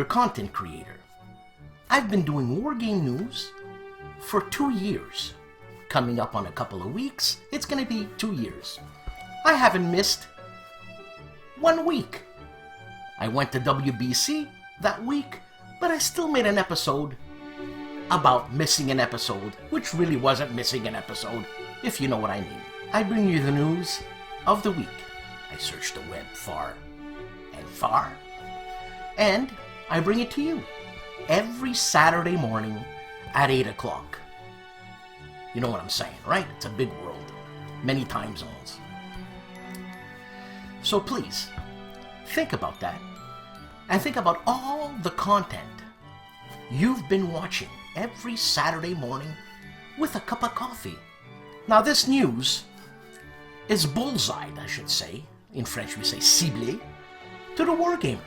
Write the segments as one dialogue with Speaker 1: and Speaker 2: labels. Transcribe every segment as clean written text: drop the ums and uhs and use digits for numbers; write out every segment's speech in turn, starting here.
Speaker 1: content creator. I've been doing wargame news for 2 years. Coming up on a couple of weeks, it's going to be 2 years. I haven't missed 1 week. I went to WBC that week, but I still made an episode about missing an episode, which really wasn't missing an episode, if you know what I mean. I bring you the news of the week. I search the web far and far, and I bring it to you every Saturday morning at 8 o'clock. You know what I'm saying, right? It's a big world. Many time zones. So please, think about that. And think about all the content you've been watching every Saturday morning with a cup of coffee. Now this news is bullseyed, I should say. In French we say ciblé, to the wargamer.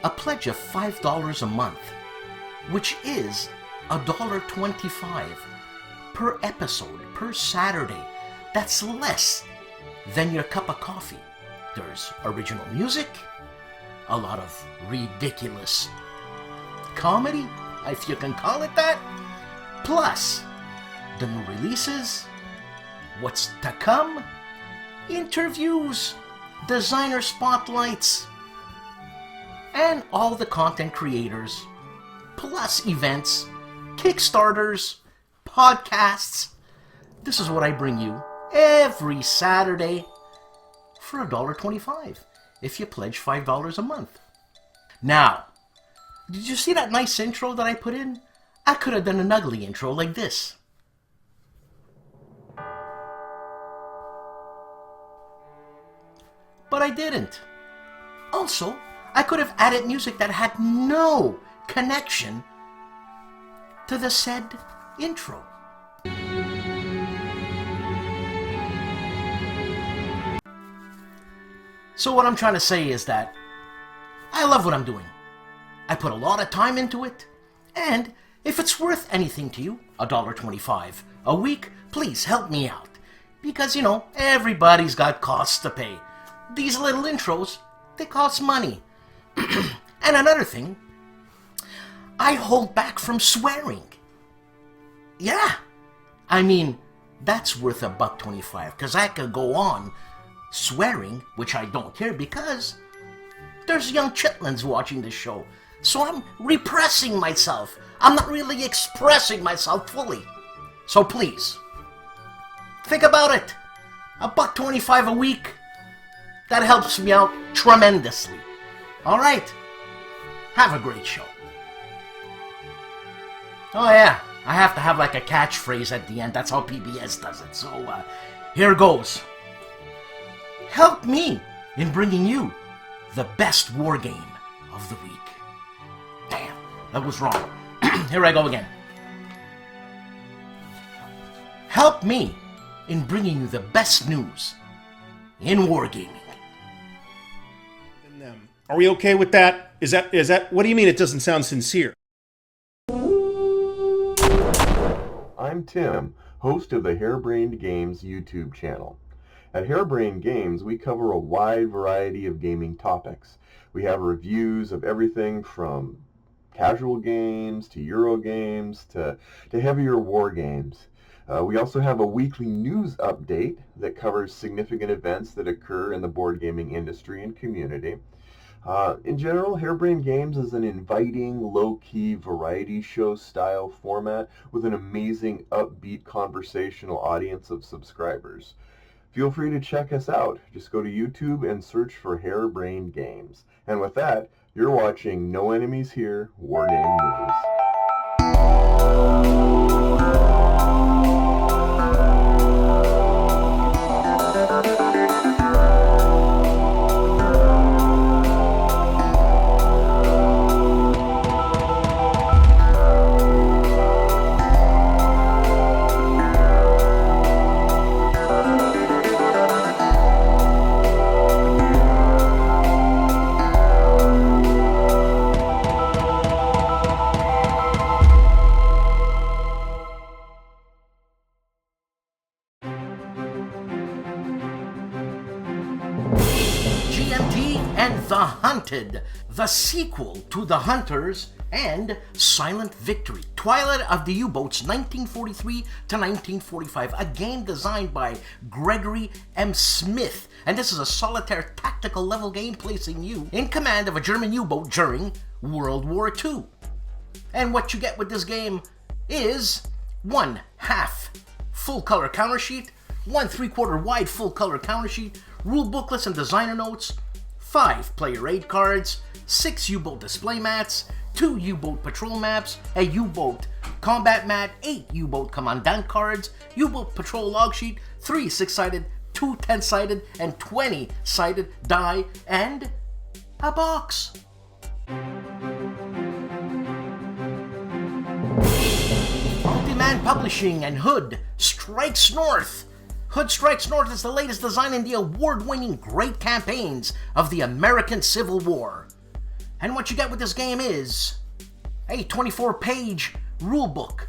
Speaker 1: A pledge of $5 a month, which is $1.25 per episode, per Saturday. That's less than your cup of coffee. There's original music, a lot of ridiculous comedy, if you can call it that, plus the new releases, what's to come, interviews, designer spotlights, and all the content creators, plus events, Kickstarters, podcasts. This is what I bring you every Saturday for $1.25 if you pledge $5 a month. Now, did you see that nice intro that I put in? I could have done an ugly intro like this. But I didn't. Also, I could have added music that had no connection to the said intro. So what I'm trying to say is that I love what I'm doing. I put a lot of time into it, and if it's worth anything to you, $1.25 a week, please help me out. Because, you know, everybody's got costs to pay. These little intros, they cost money. And another thing, I hold back from swearing. Yeah, I mean, that's worth $1.25, because I could go on swearing, which I don't care because there's young chitlins watching this show. So I'm repressing myself. I'm not really expressing myself fully. So please, think about it. $1.25 a week. That helps me out tremendously. All right. Have a great show. Oh yeah, I have to have like a catchphrase at the end. That's how PBS does it. So here goes. Help me in bringing you the best war game of the week. Damn, that was wrong. Here I go again. Help me in bringing you the best news in wargaming.
Speaker 2: Are we okay with that? Is that what do you mean it doesn't sound sincere?
Speaker 3: I'm Tim, host of the Harebrained Games YouTube channel. At Harebrained Games, we cover a wide variety of gaming topics. We have reviews of everything from casual games to Euro games to heavier war games. We also have a weekly news update that covers significant events that occur in the board gaming industry and community. In general, Harebrained Games is an inviting, low-key variety show style format with an amazing, upbeat, conversational audience of subscribers. Feel free to check us out. Just go to YouTube and search for Harebrained Games. And with that, you're watching No Enemies Here Wargame News.
Speaker 1: and The Hunted, the sequel to The Hunters and Silent Victory, Twilight of the U-Boats 1943 to 1945, a game designed by Gregory M. Smith. And this is a solitaire tactical level game placing you in command of a German U-boat during World War II. And what you get with this game is 1/2 full color counter sheet, 1/3 wide full color counter sheet, rule booklets and designer notes, 5 player aid cards, 6 U-boat display mats, 2 U-boat patrol maps, a U-boat combat mat, 8 U-boat commandant cards, U-boat patrol log sheet, 3 6-sided, 2 10-sided, and 20-sided die, and a box. Multiman Publishing and Hood Strikes North. Hood Strikes North is the latest design in the award-winning Great Campaigns of the American Civil War. And what you get with this game is a 24-page rulebook,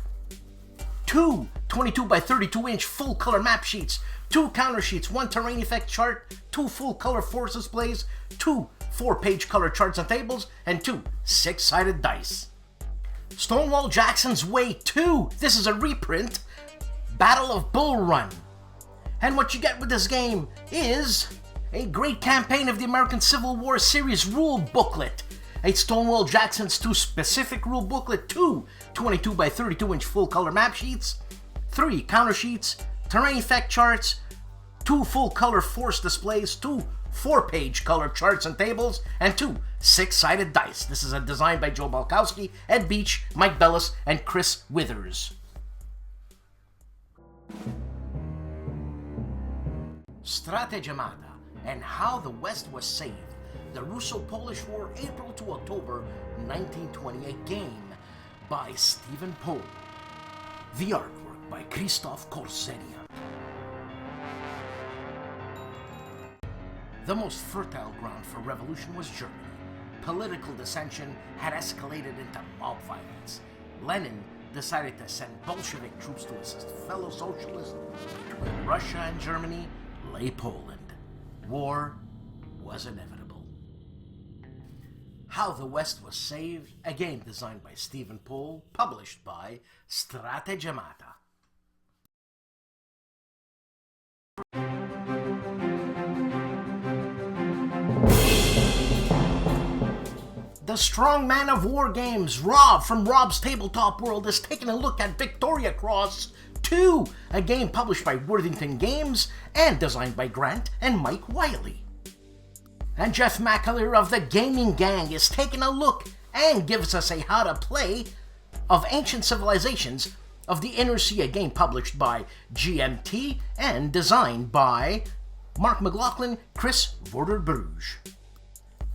Speaker 1: 2 22 by 32 inch full-color map sheets, 2 counter sheets, 1 terrain effect chart, 2 full-color force displays, 2 4-page color charts and tables, and 2 6-sided dice. Stonewall Jackson's Way 2. This is a reprint, Battle of Bull Run. And what you get with this game is a Great Campaign of the American Civil War series rule booklet, a Stonewall Jackson's 2 specific rule booklet, 2 22 by 32 inch full color map sheets, 3 counter sheets, terrain effect charts, 2 full color force displays, 2 4-page color charts and tables, and 2 6-sided dice. This is a design by Joe Balkowski, Ed Beach, Mike Bellis, and Chris Withers. Strategemata and How the West Was Saved. The Russo-Polish War, April to October 1928 game by Stephen Pohl. The artwork by Krzysztof Korsenia. The most fertile ground for revolution was Germany. Political dissension had escalated into mob violence. Lenin decided to send Bolshevik troops to assist fellow socialists. Between Russia and Germany lay Poland. War was inevitable. How the West Was Saved, a game designed by Stephen Pohl, published by Strategemata. The strong man of war games, Rob from Rob's Tabletop World, is taking a look at Victoria Cross 2, a game published by Worthington Games and designed by Grant and Mike Wiley. And Jeff McAleer of the Gaming Gang is taking a look and gives us a how to play of Ancient Civilizations of the Inner Sea, a game published by GMT and designed by Mark McLaughlin, Chris Vorder-Bruges.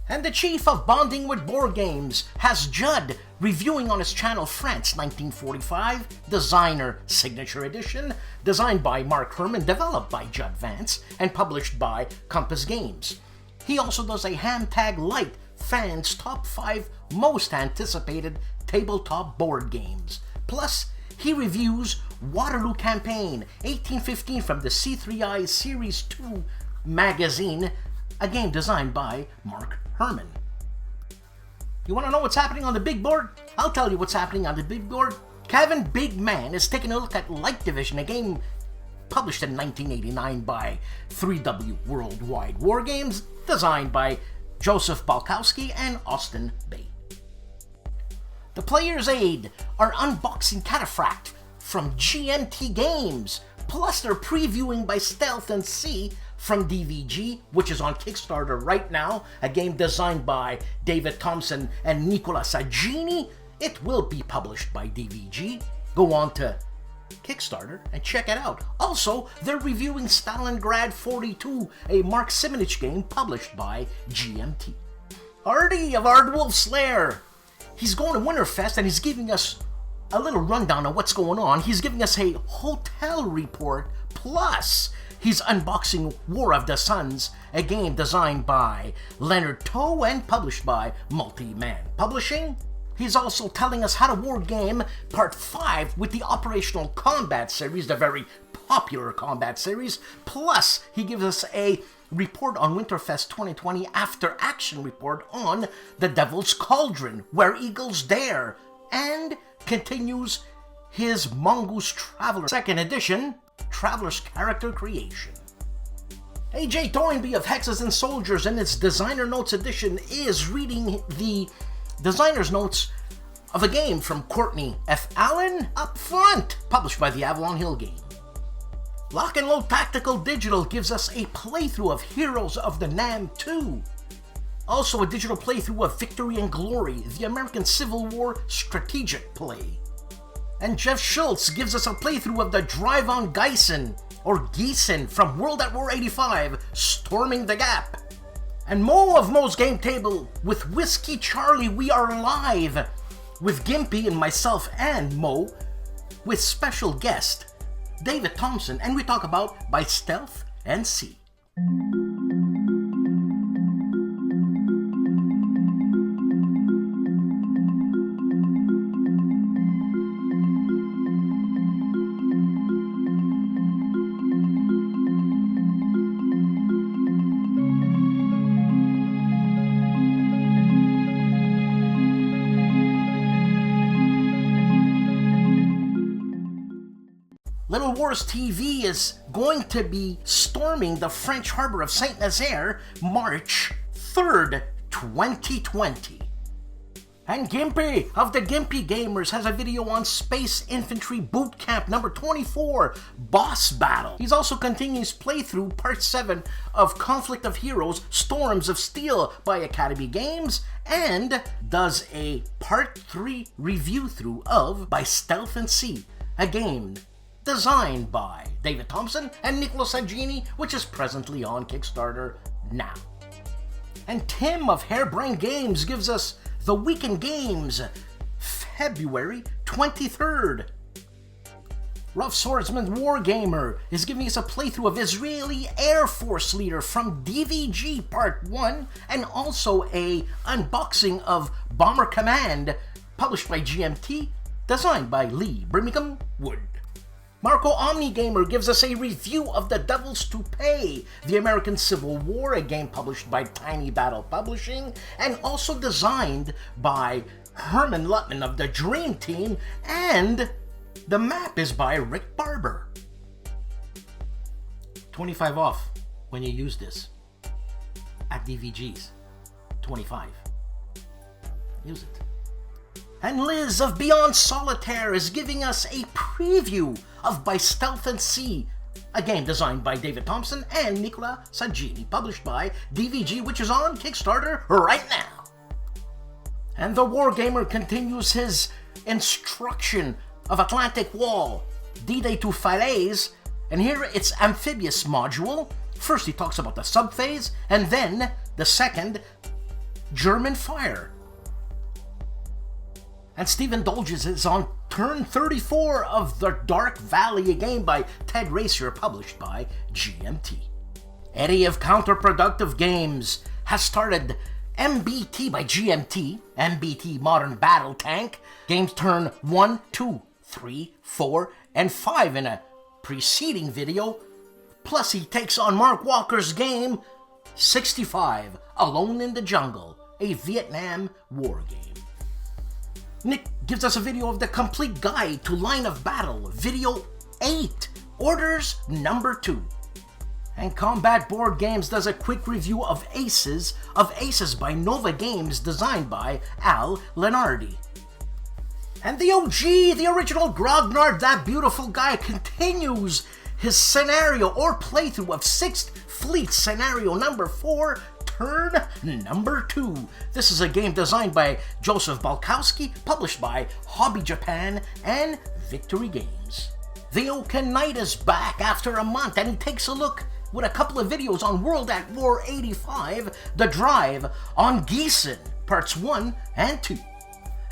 Speaker 1: And the chief of Bonding with Board Games has Judd reviewing on his channel France 1945, Designer Signature Edition, designed by Mark Herman, developed by Judd Vance, and published by Compass Games. He also does a Ham Tag Light Fans Top 5 Most Anticipated Tabletop Board Games. Plus, he reviews Waterloo Campaign 1815 from the C3I Series 2 magazine, a game designed by Mark Herman. You want to know what's happening on the big board? I'll tell you what's happening on the big board. Kevin Big Man is taking a look at Light Division, a game published in 1989 by 3W Worldwide War Games, designed by Joseph Balkowski and Austin Bay. The Player's Aid are unboxing Cataphract from GMT Games, plus they're previewing by Stealth and C from DVG, which is on Kickstarter right now, a game designed by David Thompson and Nicola Saggini. It will be published by DVG. Go on to Kickstarter and check it out. Also, they're reviewing Stalingrad 42, a Mark Simonich game published by GMT. Artie of ARDWULF'S LAIR. He's going to Winterfest and he's giving us a little rundown of what's going on. He's giving us a hotel report, plus he's unboxing War of the Suns, a game designed by Leonard Toe and published by Multi-Man Publishing. He's also telling us how to war game Part 5 with the Operational Combat series, the very popular combat series. Plus, he gives us a report on Winterfest 2020 after action report on The Devil's Cauldron, Where Eagles Dare, and continues his Mongoose Traveler 2nd edition, Traveler's Character Creation. AJ Thornby of Hexes and Soldiers in its Designer Notes edition is reading the Designer's Notes of a game from Courtney F. Allen Up Front, published by the Avalon Hill game. Lock and Load Tactical Digital gives us a playthrough of Heroes of the Nam 2. Also a digital playthrough of Victory and Glory, the American Civil War strategic play. And Jeff Schultz gives us a playthrough of the Drive on Geisen, or Geesen, from World at War 85, Storming the Gap. And Mo of Mo's Game Table with Whiskey Charlie We Are Live, with Gimpy and myself and Mo, with special guest David Thompson, and we talk about By Stealth and Sea. Little Wars TV is going to be storming the French harbor of Saint-Nazaire March 3rd, 2020. And Gimpy of the Gimpy Gamers has a video on Space Infantry Boot Camp number 24, Boss Battle. He's also continuing his playthrough part 7 of Conflict of Heroes, Storms of Steel by Academy Games, and does a part 3 review through of By Stealth and Sea, a game designed by David Thompson and Nicolas Sagini, which is presently on Kickstarter now. And Tim of Harebrained Games gives us The Weekend Games, February 23rd. Rough Swordsman Wargamer is giving us a playthrough of Israeli Air Force Leader from DVG Part 1, and also a unboxing of Bomber Command, published by GMT, designed by Lee Birmingham Wood. Marco Omnigamer gives us a review of The Devils to Pay, the American Civil War, a game published by Tiny Battle Publishing, and also designed by Herman Luttman of the Dream Team, and the map is by Rick Barber. 25 off when you use this at DVG's. 25. Use it. And Liz of Beyond Solitaire is giving us a preview of By Stealth and Sea, a game designed by David Thompson and Nicola Sagini, published by DVG, which is on Kickstarter right now. And the Wargamer continues his instruction of Atlantic Wall, D-Day to Falaise, and here it's Amphibious module. First he talks about the subphase, and then the second, German Fire. And Stephen Dolges is on turn 34 of The Dark Valley, a game by Ted Racer, published by GMT. Eddie of Counterproductive Games has started MBT by GMT, MBT Modern Battle Tank. Games turn 1, 2, 3, 4, and 5 in a preceding video. Plus he takes on Mark Walker's game 65, Alone in the Jungle, a Vietnam War game. Nick gives us a video of the complete guide to Line of Battle, video 8, Orders number 2. And Combat Board Games does a quick review of Aces by Nova Games, designed by Al Lenardi. And the OG, the original Grognard, that beautiful guy, continues his scenario or playthrough of 6th Fleet scenario number 4, turn number 2. This is a game designed by Joseph Balkowski, published by Hobby Japan and Victory Games. The Oaken Night is back after a month, and he takes a look with a couple of videos on World at War 85, The Drive on Geesen, parts 1 and 2.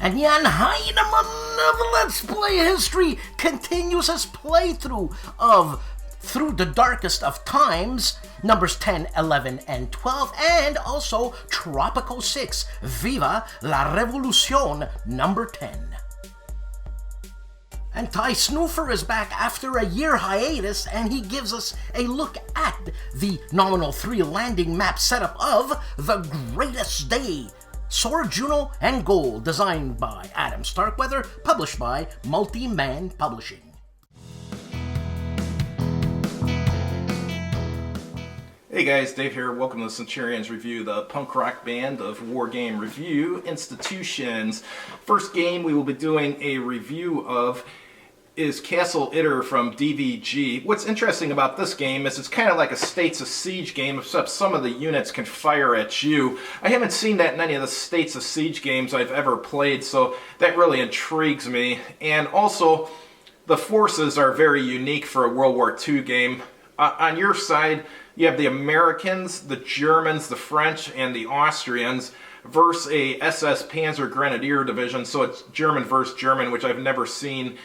Speaker 1: And Jan Heinemann of Let's Play History continues his playthrough of Through the Darkest of Times, numbers 10, 11, and 12, and also Tropico 6, Viva la Revolución, number 10. And Ty Snoofer is back after a year hiatus, and he gives us a look at the nominal 3 landing map setup of The Greatest Day, Sword, Juno, and Gold, designed by Adam Starkweather, published by Multi-Man Publishing.
Speaker 4: Hey guys, Dave here. Welcome to Centurions Review, the punk rock band of war game review institutions. First game we will be doing a review of is Castle Itter from DVG. What's interesting about this game is it's kind of like a States of Siege game, except some of the units can fire at you. I haven't seen that in any of the States of Siege games I've ever played, so that really intrigues me. And also, the forces are very unique for a World War II game. On your side, you have the Americans, the Germans, the French, and the Austrians versus a SS Panzer Grenadier division, so it's German versus German, which I've never seen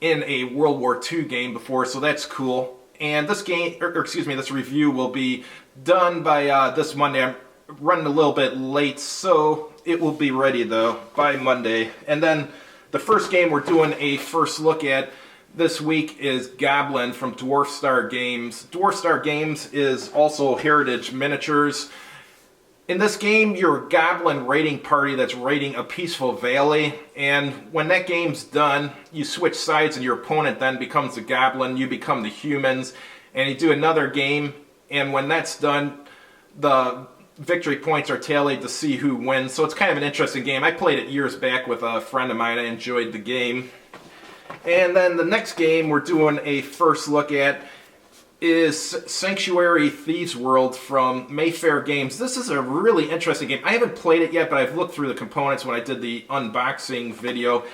Speaker 4: in a World War II game before, so that's cool. And this game, this review will be done by this Monday. I'm running a little bit late, so it will be ready though by Monday. And then the first game we're doing a first look at this week is Goblin from Dwarf Star Games. Dwarf Star Games is also Heritage Miniatures. In this game, you're a goblin raiding party that's raiding a peaceful valley, and when that game's done, you switch sides and your opponent then becomes the goblin, you become the humans, and you do another game, and when that's done, the victory points are tallied to see who wins, so it's kind of an interesting game. I played it years back with a friend of mine. I enjoyed the game. And then the next game we're doing a first look at is Sanctuary Thieves World from Mayfair Games. This is a really interesting game. I haven't played it yet, but I've looked through the components when I did the unboxing video.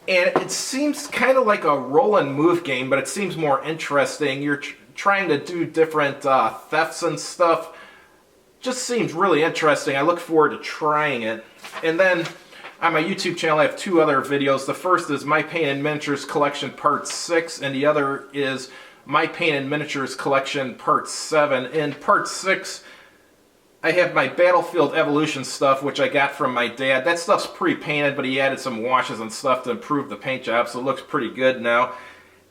Speaker 4: And it seems kind of like a roll and move game, but it seems more interesting. You're trying to do different thefts and stuff. Just seems really interesting. I look forward to trying it. And then on my YouTube channel, I have 2 other videos. The first is My Paint and Miniatures Collection Part 6, and the other is My Paint and Miniatures Collection Part 7. In Part 6, I have my Battlefield Evolution stuff, which I got from my dad. That stuff's pre-painted, but he added some washes and stuff to improve the paint job, so it looks pretty good now.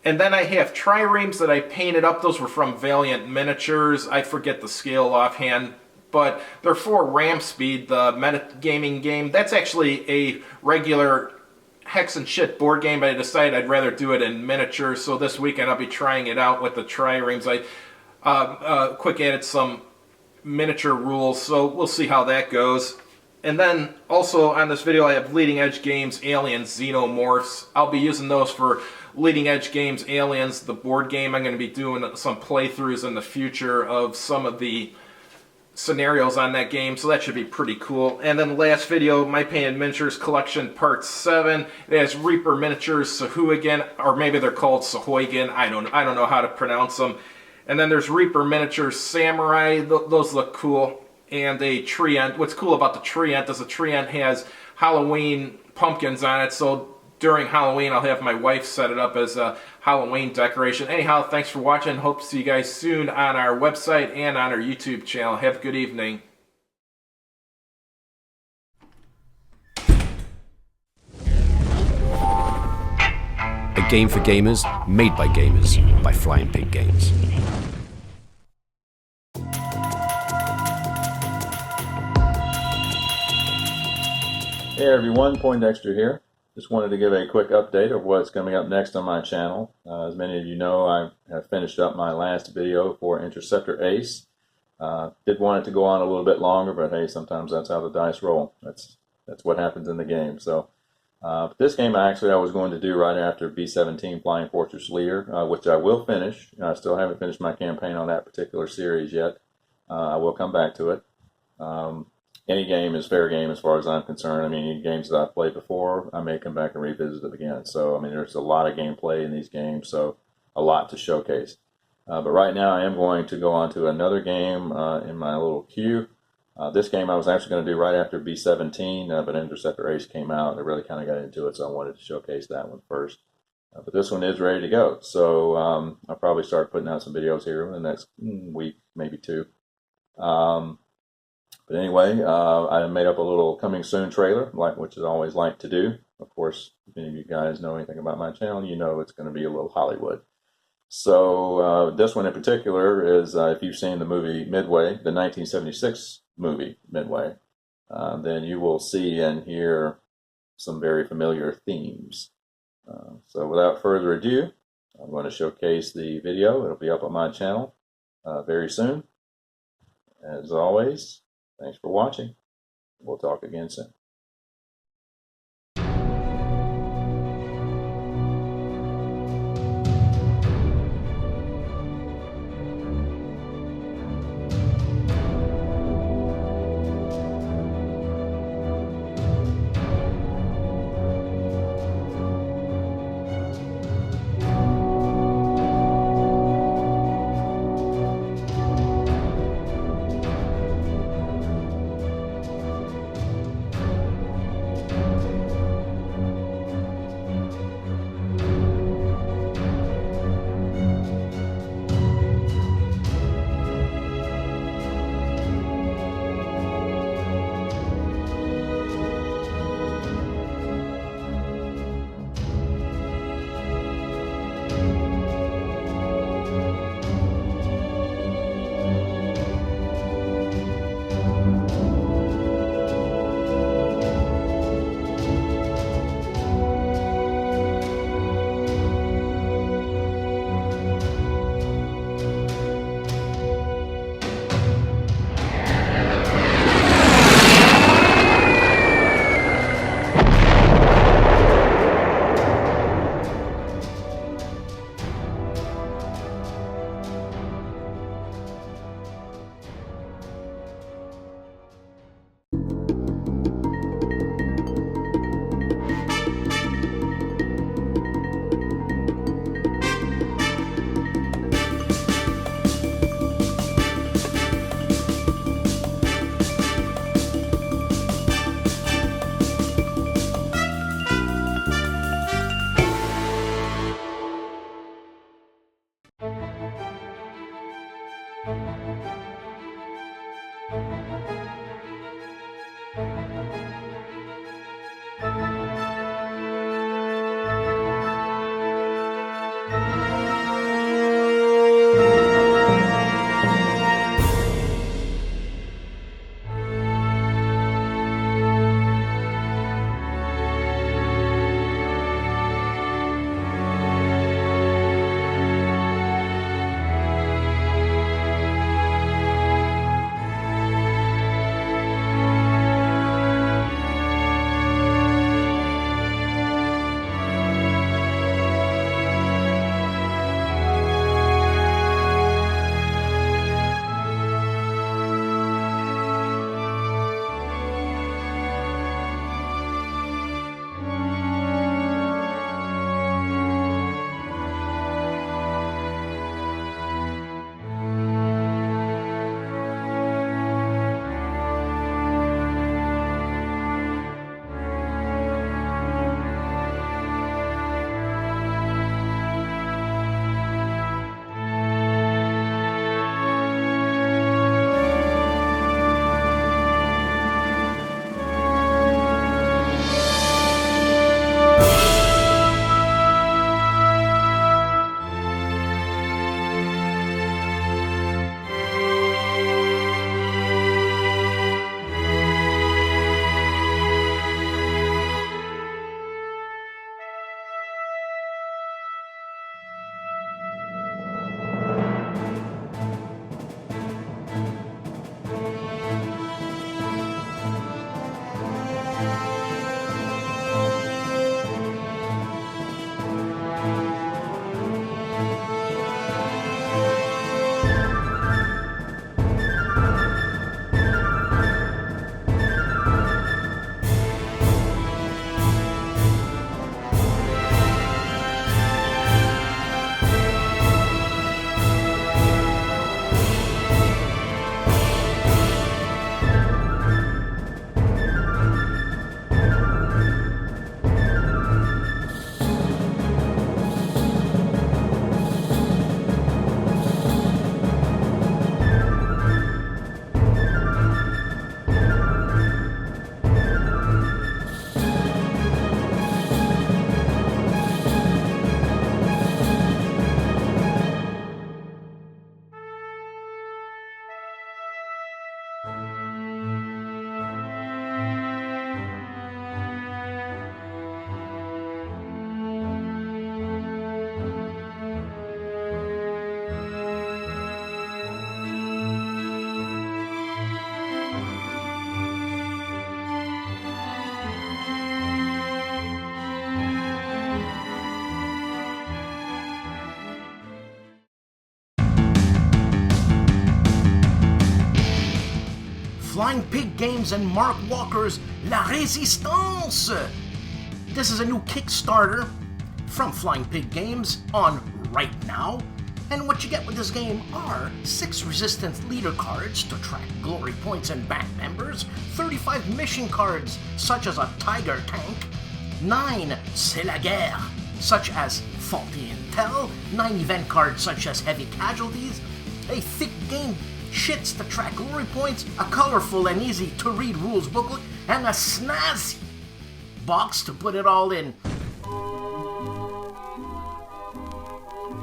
Speaker 4: And then I have triremes that I painted up. Those were from Valiant Miniatures. I forget the scale offhand, but they're for Ram Speed, the metagaming game. That's actually a regular Hex and Shit board game, but I decided I'd rather do it in miniatures, so this weekend I'll be trying it out with the triremes. I quick added some miniature rules, so we'll see how that goes. And then also on this video I have Leading Edge Games Aliens Xenomorphs. I'll be using those for Leading Edge Games Aliens, the board game. I'm going to be doing some playthroughs in the future of some of the scenarios on that game, so that should be pretty cool. And then the last video, My Paint and Miniatures Collection Part 7. It has Reaper Miniatures Sahuagin, or maybe they're called Sahoygan. I don't know how to pronounce them. And then there's Reaper Miniatures Samurai. Those look cool. And a Treant. What's cool about the Treant is the Treant has Halloween pumpkins on it, so during Halloween I'll have my wife set it up as a Halloween decoration. Anyhow, thanks for watching. Hope to see you guys soon on our website and on our YouTube channel. Have a good evening.
Speaker 5: A game for gamers, made by gamers, by Flying Pig Games.
Speaker 6: Hey everyone, Poindexter here. Just wanted to give a quick update of what's coming up next on my channel. As many of you know, I have finished up my last video for Interceptor Ace. Did want it to go on a little bit longer, but hey, sometimes that's how the dice roll. That's what happens in the game. So, but this game I was going to do right after B-17 Flying Fortress LAIR, which I will finish. I still haven't finished my campaign on that particular series yet. I will come back to it. Any game is fair game as far as I'm concerned. I mean, any games that I've played before, I may come back and revisit it again. So, I mean, there's a lot of gameplay in these games, so a lot to showcase. But right now, I am going to go on to another game in my little queue. This game I was actually going to do right after B-17, but Interceptor Ace came out, and I really kind of got into it, so I wanted to showcase that one first. But this one is ready to go, so I'll probably start putting out some videos here in the next week, maybe 2. But anyway, I made up a little coming soon trailer, which I always like to do. Of course, if any of you guys know anything about my channel, you know it's going to be a little Hollywood. So this one in particular is, if you've seen the movie Midway, the 1976 movie Midway, then you will see and hear some very familiar themes. So without further ado, I'm going to showcase the video. It'll be up on my channel very soon. As always, thanks for watching. We'll talk again soon.
Speaker 1: Flying Pig Games and Mark Walker's La Résistance. This is a new Kickstarter from Flying Pig Games on right now. And what you get with this game are 6 Resistance leader cards to track glory points and band members, 35 mission cards such as a Tiger tank, 9 C'est la guerre such as faulty intel, 9 event cards such as heavy casualties, a thick game CHITS to track glory points, a colorful and easy to read rules booklet, and a snazzy box to put it all in.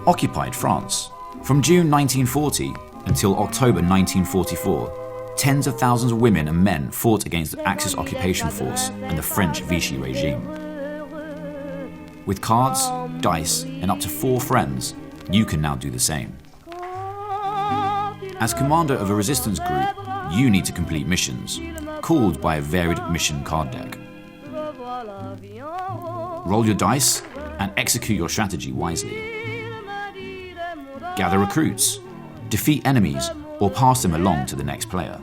Speaker 7: Occupied France. From June 1940 until October 1944, tens of thousands of women and men fought against the Axis occupation force and the French Vichy regime. With cards, dice, and up to 4 friends, you can now do the same. As commander of a resistance group, you need to complete missions, called by a varied mission card deck. Roll your dice and execute your strategy wisely. Gather recruits, defeat enemies, or pass them along to the next player.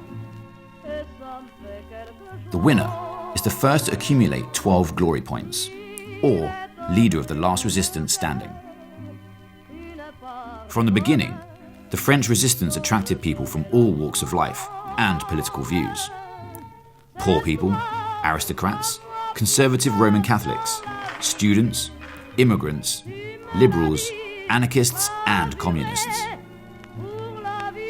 Speaker 7: The winner is the first to accumulate 12 glory points, or leader of the last resistance standing. From the beginning, the French resistance attracted people from all walks of life and political views. Poor people, aristocrats, conservative Roman Catholics, students, immigrants, liberals, anarchists and communists.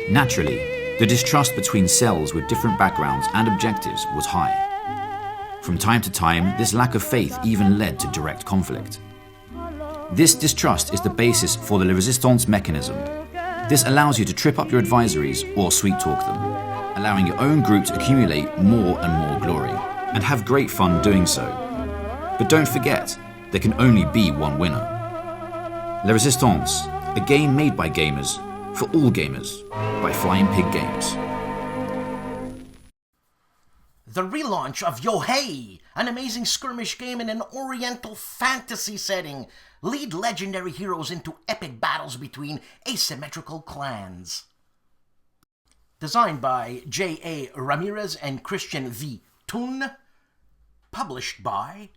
Speaker 7: Naturally, the distrust between cells with different backgrounds and objectives was high. From time to time, this lack of faith even led to direct conflict. This distrust is the basis for the resistance mechanism. This allows you to trip up your advisories or sweet talk them, allowing your own group to accumulate more and more glory, and have great fun doing so. But don't forget, there can only be one winner. La Résistance, a game made by gamers, for all gamers, by Flying Pig Games.
Speaker 1: The relaunch of Yo-Hey, an amazing skirmish game in an oriental fantasy setting. Lead legendary heroes into epic battles between asymmetrical clans. Designed by J.A. Ramirez and Christian V. Thun. Published by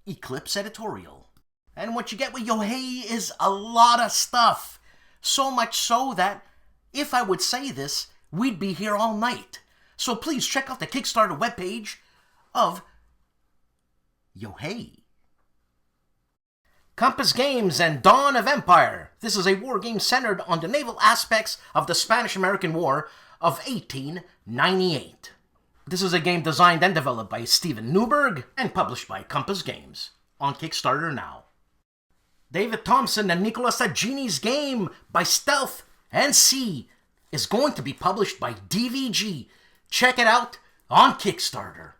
Speaker 1: Eclipse Editorial. And what you get with Yo-Hey is a lot of stuff. So much so that, if I would say this, we'd be here all night. So please check out the Kickstarter webpage of Yo-Hey. Compass Games and Dawn of Empire. This is a war game centered on the naval aspects of the Spanish-American War of 1898. This is a game designed and developed by Steven Newberg and published by Compass Games. On Kickstarter now. David Thompson and Nicolas Aggini's game by Stealth and C is going to be published by DVG. Check it out on Kickstarter.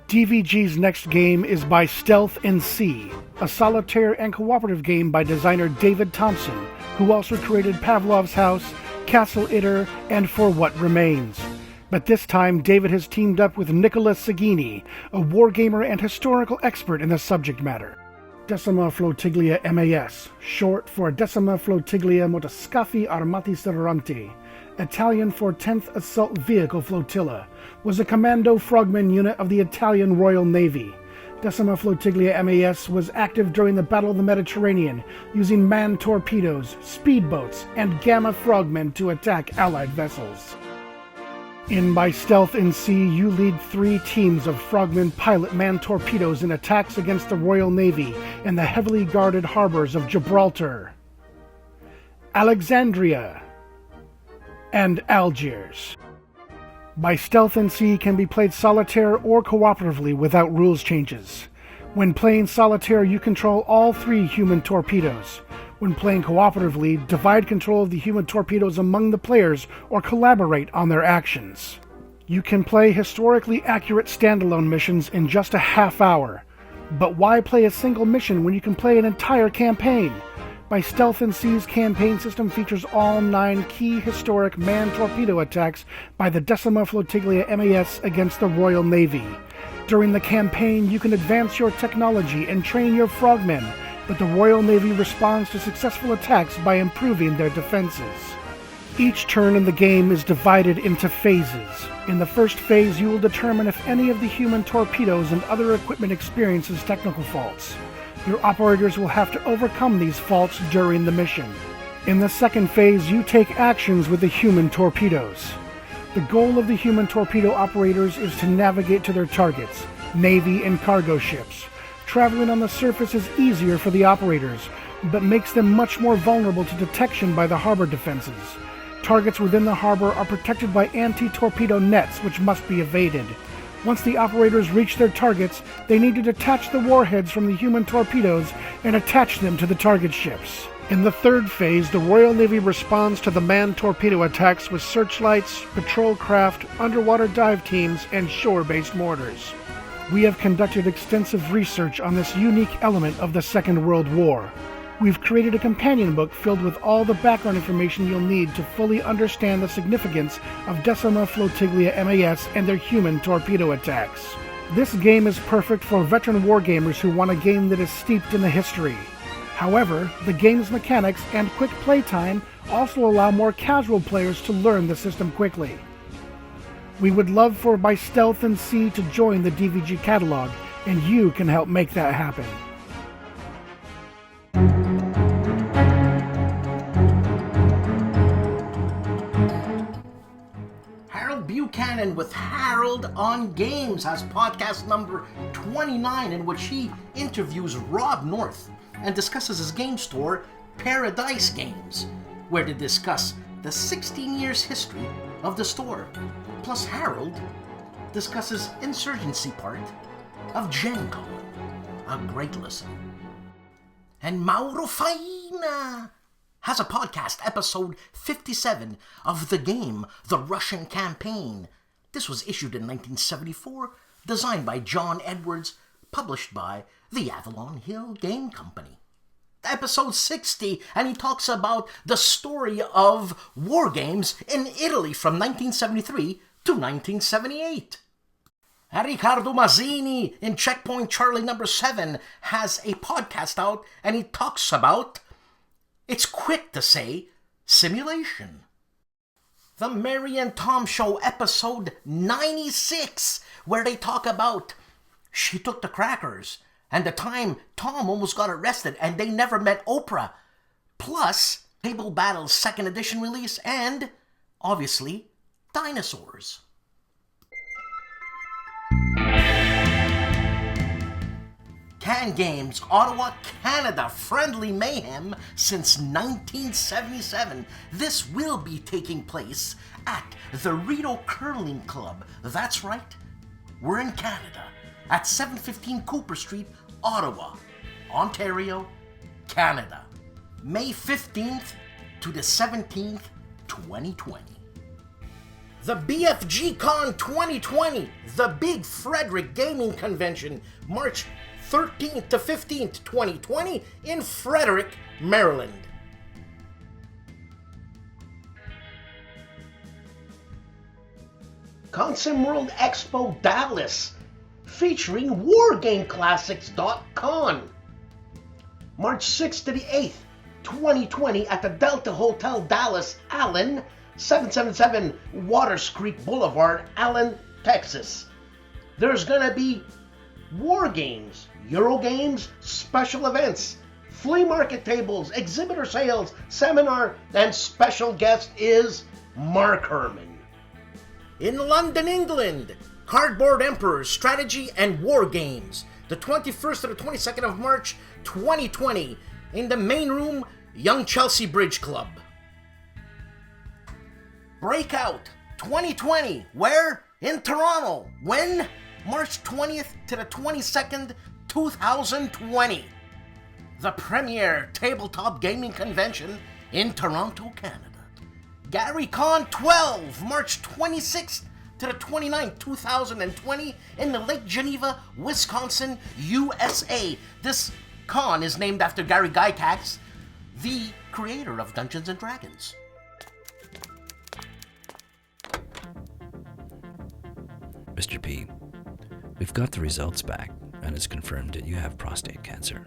Speaker 2: DVG's next game is by Stealth and C, a solitaire and cooperative game by designer David Thompson, who also created Pavlov's House, Castle Itter, and For What Remains. But this time, David has teamed up with Nicolas Aggini, a wargamer and historical expert in the subject matter. Decima Flottiglia MAS, short for Decima Flottiglia Motoscafi Armati Serranti, Italian for 10th Assault Vehicle Flotilla, was a commando frogman unit of the Italian Royal Navy. Decima Flottiglia MAS was active during the Battle of the Mediterranean, using manned torpedoes, speedboats, and Gamma frogmen to attack Allied vessels. In By Stealth and Sea, you lead 3 teams of frogmen pilot manned torpedoes in attacks against the Royal Navy in the heavily guarded harbors of Gibraltar, Alexandria, and Algiers. By Stealth and Sea can be played solitaire or cooperatively without rules changes. When playing solitaire, you control all 3 human torpedoes. When playing cooperatively, divide control of the human torpedoes among the players or collaborate on their actions. You can play historically accurate standalone missions in just a half hour. But why play a single mission when you can play an entire campaign? By Stealth & C's campaign system features all 9 key historic manned torpedo attacks by the Decima Flottiglia MAS against the Royal Navy. During the campaign, you can advance your technology and train your frogmen, but the Royal Navy responds to successful attacks by improving their defenses. Each turn in the game is divided into phases. In the first phase, you will determine if any of the human torpedoes and other equipment experiences technical faults. Your operators will have to overcome these faults during the mission. In the second phase, you take actions with the human torpedoes. The goal of the human torpedo operators is to navigate to their targets, Navy and cargo ships. Traveling on the surface is easier for the operators, but makes them much more vulnerable to detection by the harbor defenses. Targets within the harbor are protected by anti-torpedo nets, which must be evaded. Once the operators reach their targets, they need to detach the warheads from the human torpedoes and attach them to the target ships. In the third phase, the Royal Navy responds to the manned torpedo attacks with searchlights, patrol craft, underwater dive teams, and shore-based mortars. We have conducted extensive research on this unique element of the Second World War. We've created a companion book filled with all the background information you'll need to fully understand the significance of Decima Flottiglia MAS and their human torpedo attacks. This game is perfect for veteran wargamers who want a game that is steeped in the history. However, the game's mechanics and quick playtime also allow more casual players to learn the system quickly. We would love for By Stealth & C to join the DVG catalog, and you can help make that happen.
Speaker 1: Buchanan with Harold on Games has podcast number 29, in which he interviews Rob North and discusses his game store, Paradise Games, where they discuss the 16 years history of the store. Plus Harold discusses Insurgency part of Gen Con. A great listen. And Mauro Faina has a podcast, episode 57 of the game The Russian Campaign. This was issued in 1974, designed by John Edwards, published by the Avalon Hill Game Company. Episode 60, and he talks about the story of war games in Italy from 1973 to 1978. Riccardo Mazzini in Checkpoint Charlie number 7 has a podcast out, and he talks about, it's quick to say, simulation. The Mary and Tom Show, episode 96, where they talk about She Took the Crackers and the time Tom almost got arrested and they never met Oprah. Plus, Table Battle's 2nd edition release and, obviously, dinosaurs. Can Games, Ottawa, Canada, Friendly Mayhem since 1977. This will be taking place at the Rideau Curling Club. That's right, we're in Canada, at 715 Cooper Street, Ottawa, Ontario, Canada. May 15th to the 17th, 2020. The BFG Con 2020, the Big Frederick Gaming Convention, March 13th to 15th, 2020 in Frederick, Maryland. Consim World Expo Dallas, featuring WarGameClassics.con. March 6th to the 8th, 2020 at the Delta Hotel Dallas, Allen, 777 Waters Creek Boulevard, Allen, Texas. There's gonna be war games, Euro games, special events, flea market tables, exhibitor sales, seminar, and special guest is Mark Herman. In London, England, Cardboard Emperors, Strategy and War Games, the 21st to the 22nd of March, 2020, in the main room, Young Chelsea Bridge Club. Breakout 2020, where? In Toronto. When? March 20th to the 22nd, 2020. The premier tabletop gaming convention in Toronto, Canada. GaryCon 12, March 26th to the 29th, 2020 in the Lake Geneva, Wisconsin, USA. This con is named after Gary Gygax, the creator of Dungeons and Dragons.
Speaker 8: Mr. P, we've got the results back, and it's confirmed that you have prostate cancer.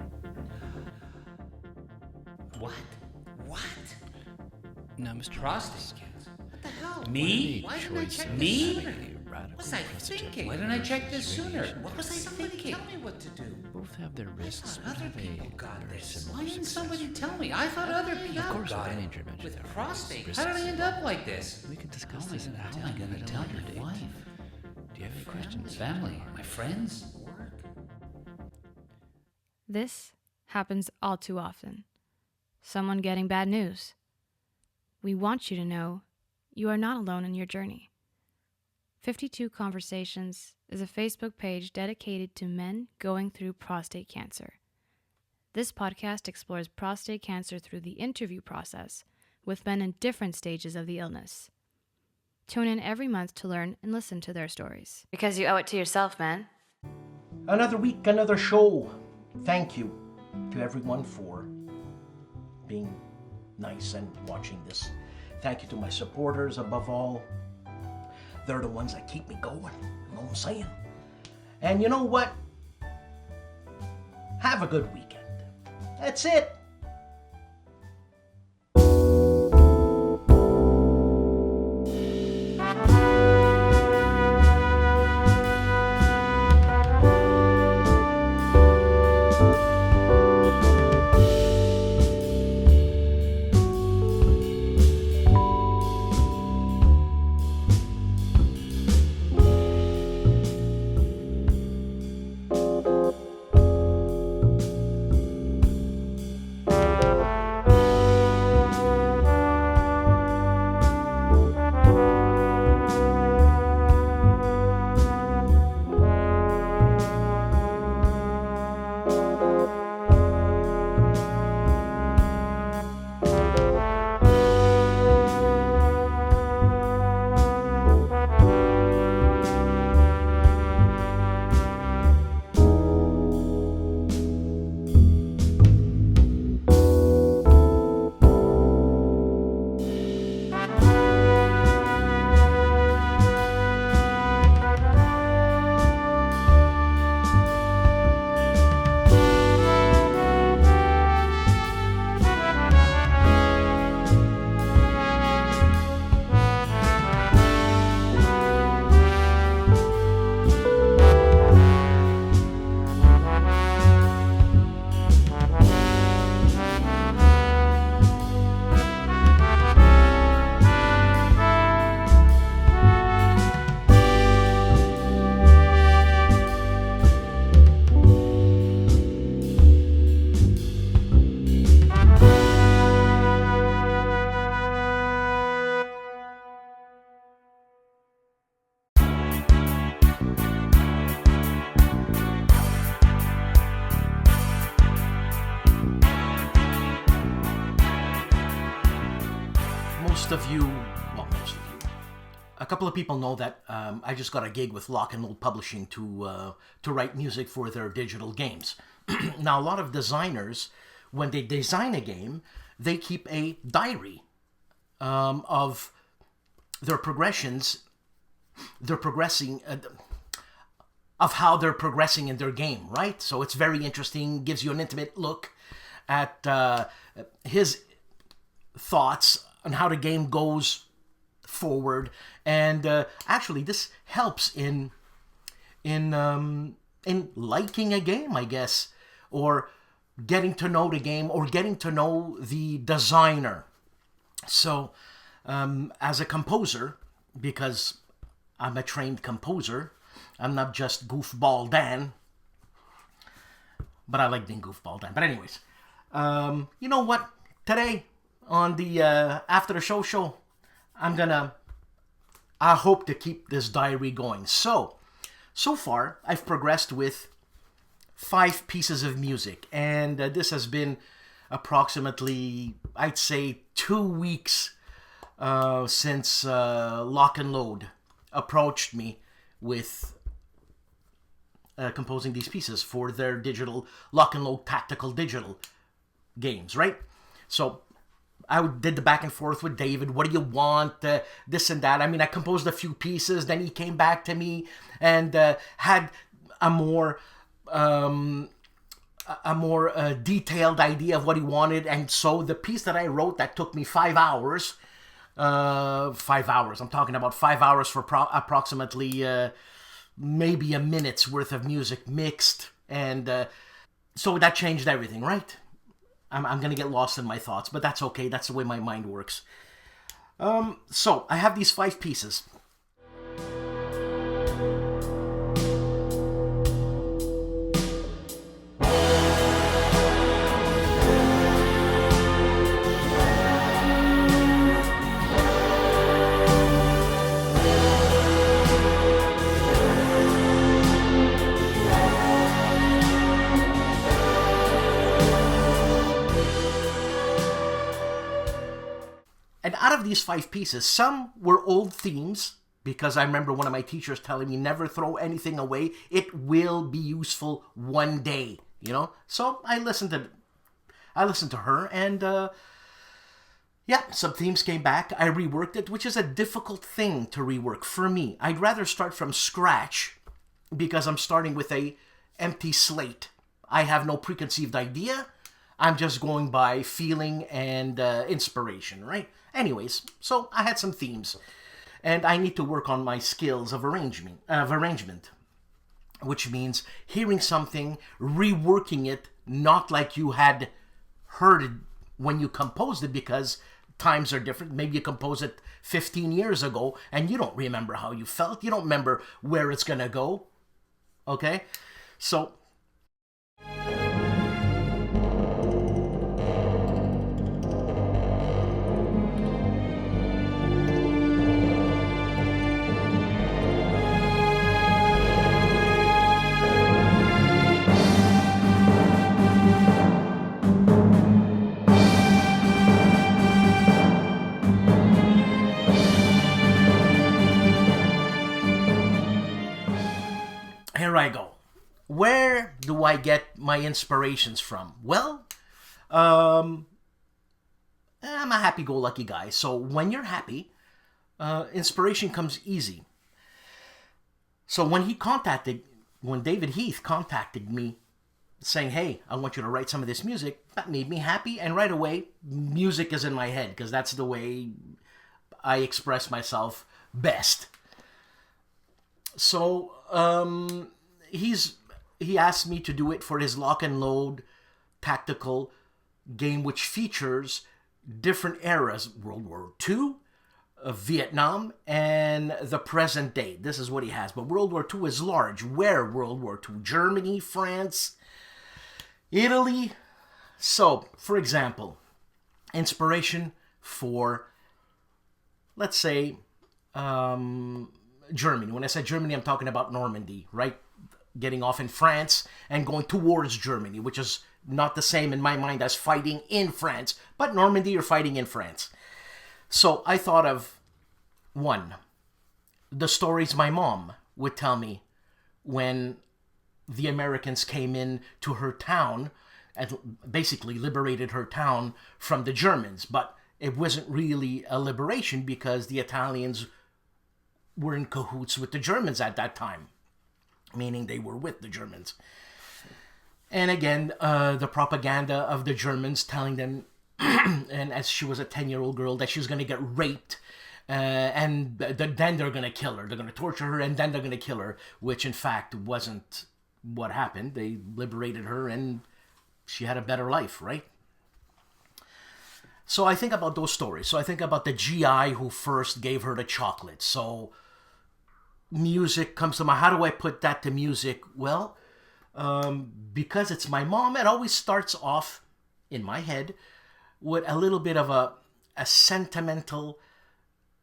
Speaker 1: What?
Speaker 8: Now, Mr.
Speaker 9: Prostate
Speaker 8: cancer.
Speaker 9: What the hell? Me? Why didn't I check this sooner? What was I thinking? Why didn't I check this sooner? What was I thinking? Tell me what to do.
Speaker 8: Both have their risks.
Speaker 9: Other people got this. Why didn't somebody tell me? I thought other people got it. With prostate. How did I end up like this?
Speaker 8: We can discuss this in
Speaker 9: How am I going to tell my wife?
Speaker 8: Do you have any questions?
Speaker 9: Family? My friends? Work?
Speaker 10: This happens all too often. Someone getting bad news. We want you to know you are not alone in your journey. 52 Conversations is a Facebook page dedicated to men going through prostate cancer. This podcast explores prostate cancer through the interview process with men in different stages of the illness. Tune in every month to learn and listen to their stories. Because you owe it to yourself, man.
Speaker 1: Another week, another show. Thank you to everyone for being nice and watching this. Thank you to my supporters above all. They're the ones that keep me going. You know what I'm saying? And you know what? Have a good weekend. That's it. A couple of people know that I just got a gig with Lock and Load Publishing to write music for their digital games. Now, a lot of designers, when they design a game, they keep a diary of their progressions, of how they're progressing in their game, right? So it's very interesting, gives you an intimate look at his thoughts on how the game goes forward, and actually this helps in liking a game, I guess, or getting to know the game, or getting to know the designer. So as a composer, because I'm a trained composer, I'm not just Goofball Dan, but I like being Goofball Dan. But anyways, you know what? Today on the After the Show, I hope to keep this diary going. So far, I've progressed with 5 pieces of music, and this has been approximately, I'd say, 2 weeks since Lock and Load approached me with composing these pieces for their digital Lock and Load tactical digital games, right? So I did the back and forth with David. What do you want? This and that. I mean, I composed a few pieces. Then he came back to me and had a more detailed idea of what he wanted. And so the piece that I wrote that took me 5 hours. 5 hours. I'm talking about 5 hours for approximately maybe a minute's worth of music mixed. And so that changed everything, right? I'm going to get lost in my thoughts, but that's okay. That's the way my mind works. So I have these 5 pieces. And out of these 5 pieces, some were old themes, because I remember one of my teachers telling me, never throw anything away. It will be useful one day, you know? So I listened to her, and yeah, some themes came back. I reworked it, which is a difficult thing to rework for me. I'd rather start from scratch, because I'm starting with a empty slate. I have no preconceived idea. I'm just going by feeling and inspiration, right? Anyways, so I had some themes, and I need to work on my skills of arrangement, which means hearing something, reworking it, not like you had heard it when you composed it, because times are different. Maybe you composed it 15 years ago, and you don't remember how you felt. You don't remember where it's gonna go, okay? So here I go. Where do I get my inspirations from? Well, I'm a happy-go-lucky guy. So when you're happy, inspiration comes easy. So when David Heath contacted me saying, hey, I want you to write some of this music, that made me happy. And right away, music is in my head, because that's the way I express myself best. So he asked me to do it for his lock and load tactical game, which features different eras: World War II, Vietnam, and the present day. This is what he has. But World War II is large. Where World War II? Germany, France, Italy. So, for example, inspiration for, let's say, Germany. When I say Germany, I'm talking about Normandy, right? Getting off in France and going towards Germany, which is not the same in my mind as fighting in France. But Normandy, you're fighting in France. So I thought of one, the stories my mom would tell me when the Americans came in to her town and basically liberated her town from the Germans. But it wasn't really a liberation, because the Italians were in cahoots with the Germans at that time, meaning they were with the Germans. And again, the propaganda of the Germans telling them, and as she was a 10-year-old girl, that she was going to get raped, and then they're going to kill her. They're going to torture her, and then they're going to kill her, which in fact wasn't what happened. They liberated her, and she had a better life, right? So I think about those stories. So I think about the GI who first gave her the chocolate. So music comes to mind. How do I put that to music? Well, because it's my mom, it always starts off in my head with a little bit of a sentimental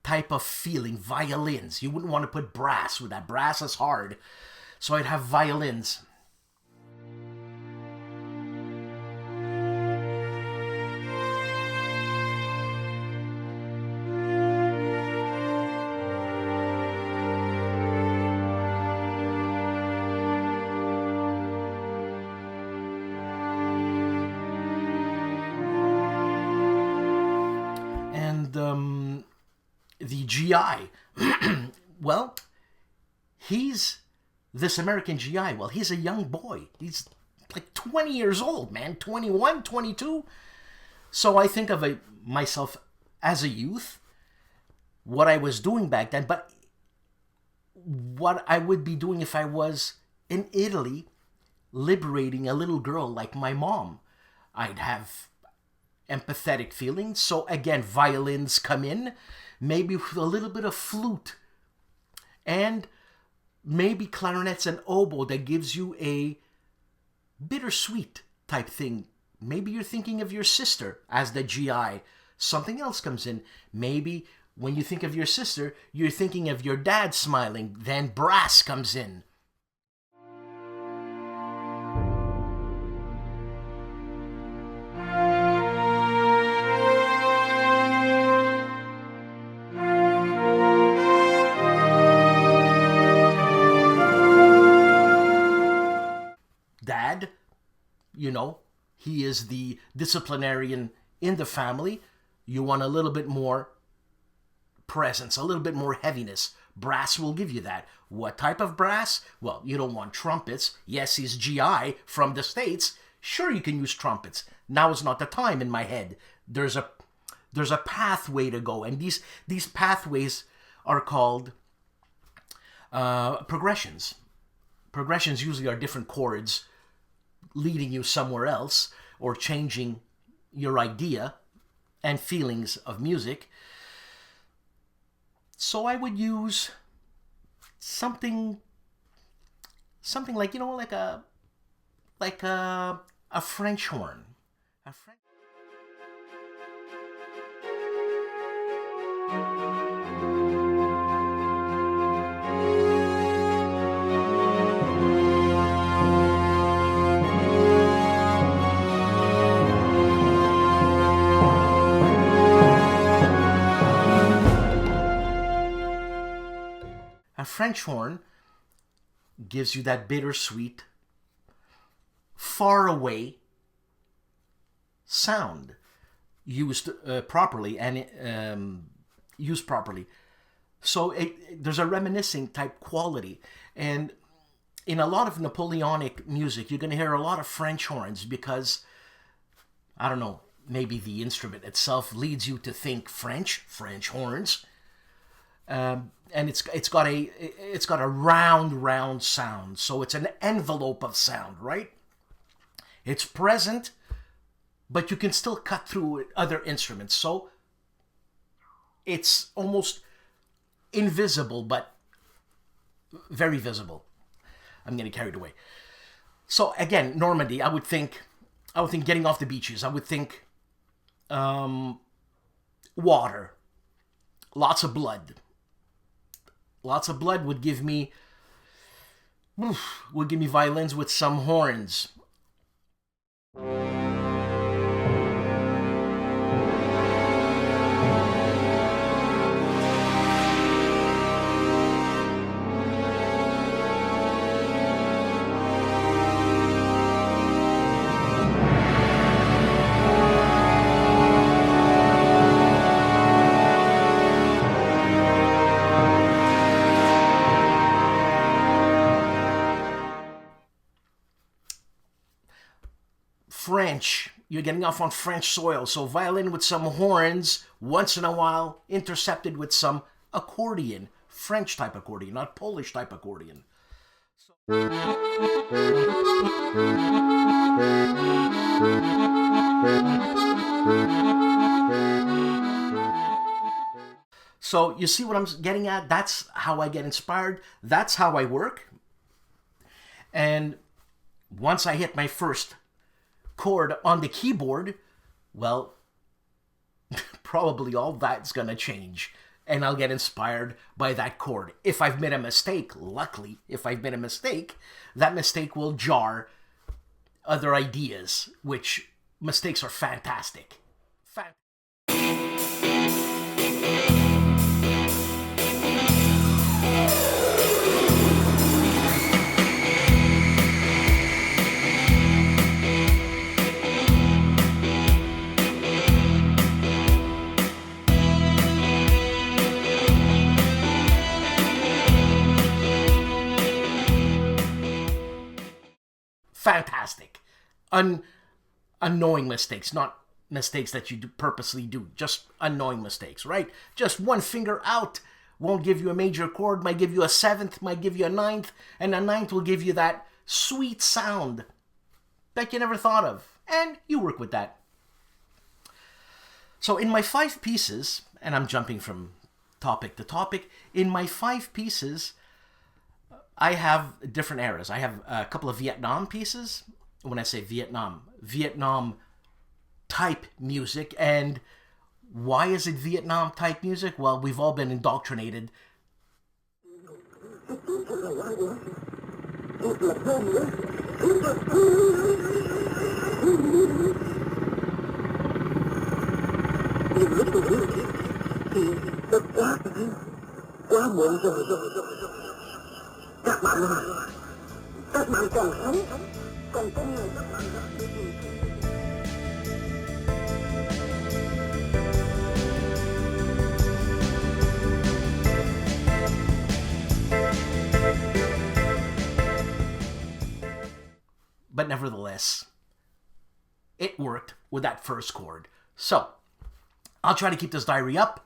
Speaker 1: type of feeling. Violins. You wouldn't want to put brass with that. Brass is hard. So I'd have violins. the GI. Well, he's this American GI. Well, he's a young boy. He's like 20 years old, man. 21, 22. So I think of myself as a youth, what I was doing back then, but what I would be doing if I was in Italy liberating a little girl like my mom. I'd have empathetic feelings. So again, violins come in, maybe with a little bit of flute, and maybe clarinets and oboe that gives you a bittersweet type thing. Maybe you're thinking of your sister as the GI. Something else comes in. Maybe when you think of your sister, you're thinking of your dad smiling. Then brass comes in. Dad, you know, he is the disciplinarian in the family. You want a little bit more presence, a little bit more heaviness. Brass will give you that. What type of brass? Well, you don't want trumpets. Yes, he's GI from the States. Sure, you can use trumpets. Now is not the time in my head. There's a pathway to go, and these pathways are called progressions. Progressions usually are different chords leading you somewhere else or changing your idea and feelings of music. So I would use something like, you know, like a French horn. A French horn gives you that bittersweet, far away sound used properly and used properly. So there's a reminiscing type quality. And in a lot of Napoleonic music, you're going to hear a lot of French horns because, I don't know, maybe the instrument itself leads you to think French horns. And it's got a round sound, so it's an envelope of sound, right? It's present, but you can still cut through other instruments, so it's almost invisible, but very visible. I'm getting carried away. So again, Normandy, I would think getting off the beaches. I would think water, lots of blood. Lots of blood would give me violins with some horns. French, you're getting off on French soil, so violin with some horns, once in a while intercepted with some accordion, French type accordion, not Polish type accordion. So you see what I'm getting at? That's how I get inspired. That's how I work. And once I hit my first chord on the keyboard, well, probably all that's gonna change, and I'll get inspired by that chord. If I've made a mistake, luckily, if I've made a mistake, that mistake will jar other ideas, which mistakes are fantastic. fantastic. Unknowing mistakes, not mistakes that you purposely do, just unknowing mistakes, right? Just one finger out won't give you a major chord, might give you a seventh, might give you a ninth, and a ninth will give you that sweet sound that you never thought of, and you work with that. So in my 5 pieces, and I'm jumping from topic to topic, in my 5 pieces, I have different eras. I have a couple of Vietnam pieces. When I say Vietnam type music. And why is it Vietnam type music? Well, we've all been indoctrinated.
Speaker 11: Các bạn còn sống, còn con người các bạn đã đi tìm.
Speaker 1: But nevertheless, it worked with that first chord. So, I'll try to keep this diary up.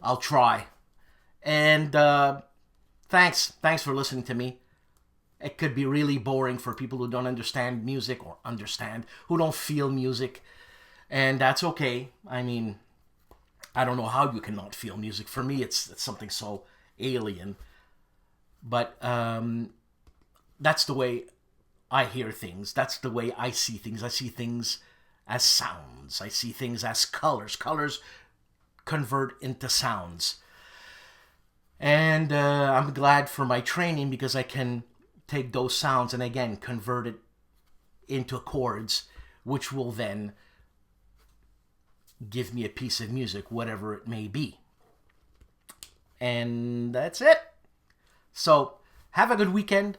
Speaker 1: I'll try. And thanks for listening to me. It could be really boring for people who don't understand music or who don't feel music. And that's okay. I mean, I don't know how you cannot feel music. For me, it's something so alien. But that's the way I hear things. That's the way I see things. I see things as sounds. I see things as colors. Colors convert into sounds. And I'm glad for my training because I can take those sounds and again convert it into chords, which will then give me a piece of music, whatever it may be. And that's it. So have a good weekend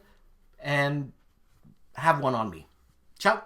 Speaker 1: and have one on me. Ciao.